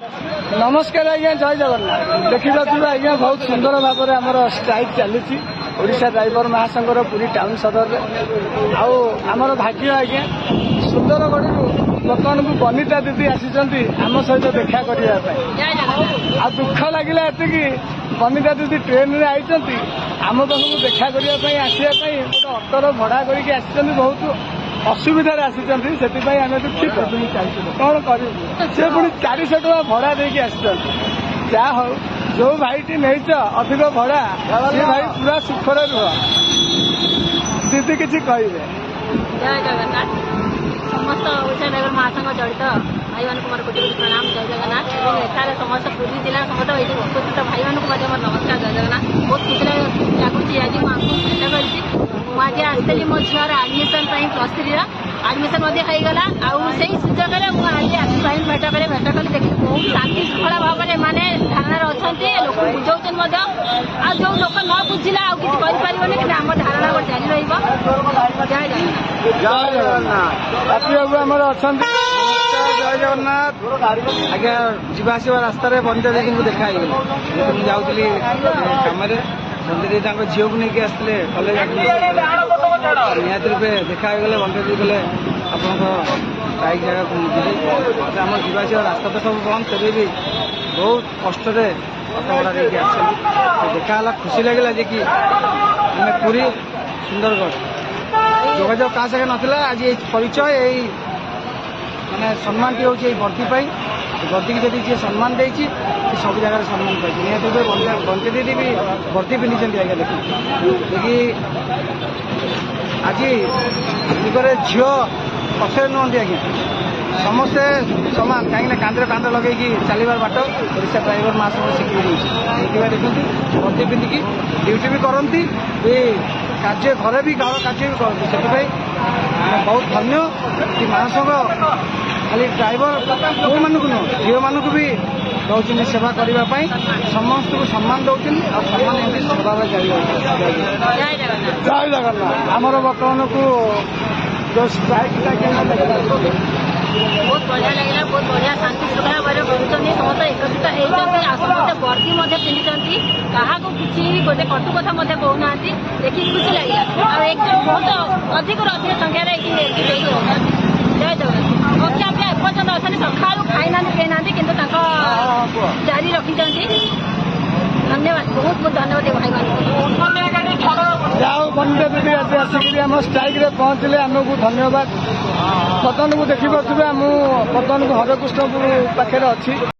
नमस्कार आज्ञा जय जगन्नाथ देखा आज्ञा बहुत सुंदर भाव में आमर स्ट्राइक चली ओडिशा ड्राइवर महासंघर पूरी टाउन सदर में आमर भाग्य आज्ञा सुंदरगढ़ बर्तमान को बनिता दीदी आसी आम सहित देखा करने आ दुख लगे ये बनिता दीदी ट्रेन में आई आम पाखक देखा करने आसवाई गोटे अटर भड़ा करके बहुत असुविधार आसी से आम दुखित कौन कर सी पुणी 400 टका भड़ा देकी आस जहा हो जो भाईटी नहीं अधिक भड़ा सी भाई पूरा सुखर रुह दीदी किसी कहे जय जगन्नाथ समस्त ओडिशा ड्राइवर महासंघ जड़ित भाई मान मोर कोटि कोटि प्रणाम जय जगन्नाथ और एठार समस्त पुरी जिला समस्त उपस्थित भाई मान मोर नमस्कार जय जगन्नाथ बहुत खुशी लगुच आज मुझे भेट आज आसली मो झीर आडमिशन +3 आडमिशन होगला आई सुजोग में आज आसी भेट कले देखिए बहुत शांति श्रृंखला भाव में माने धारणा अच्छा लोक बुझाऊन आ जो लोक न बुझिला आ कि कि आम धारणा जारी रही जय जगन्नाथ जय जगन्नाथ आज्ञा जावास रास्त बनिता दीदी को देखा मुझे जाऊली कम बंदी दीदी झील को लेकिन आसते कलेज निहती रूपे देखा बंदी दीदी कले आप स्ट्राइक जगह को आम जावास रास्ता तो सब बंद तेरे भी बहुत कष्ट अटभड़ा लेकिन आस देखा खुशी लगे जे कि पूरी सुंदरगढ़ जोगाजोग क्या सागे नाला आज परिचय यही माने सम्मान टी हूँ भर्ती भर्ती की जी सम्मान दे सब जगह सम्मान पाई निहत बंटी दीदी भी भर्ती पिंधि आज्ञा देखी आज जुगे झील पक्षर नुहति आज्ञा समस्ते समान कहीं कांधे कांध लगे चलबार बाट ओडिशा ड्राइवर महासंघ शिखा देखते भर्ती पिंधिकी ड्यूटी भी करती कार्य घरे भी गाँव कार्य भी करती से बहुत धन्य कि महासंघ खाली ड्राइवर पुओ मानक नुह झील मानक भी दौरान सेवा करने समस्त को सम्मान दौरान और सम्मान एमती सदा जारी जय जगन्नाथ आमर बर्तमान को जो स्ट्राइक बहुत बढ़िया लगे बहुत बढ़िया शांति श्रृंखला भाव करुँच समस्त एकत्रित होती समस्त वर्दी पिंधि क्या किसी गोटे कटु कथा कहना देखिए खुशी लगे एकदम बहुत अधिक संख्यार जय जगन्नाथ ओके आप एपर्तन अच्छे सका खाई ना कहीं कि जारी रखी धन्यवाद बहुत बहुत धन्यवाद भाई जाओ बंदे दीदी आज आसिक स्ट्राइक रे पहुंचले आमको धन्यवाद बर्तमान को देखिए बर्तमान को हरकृष्णपुर पाखे अच्छी।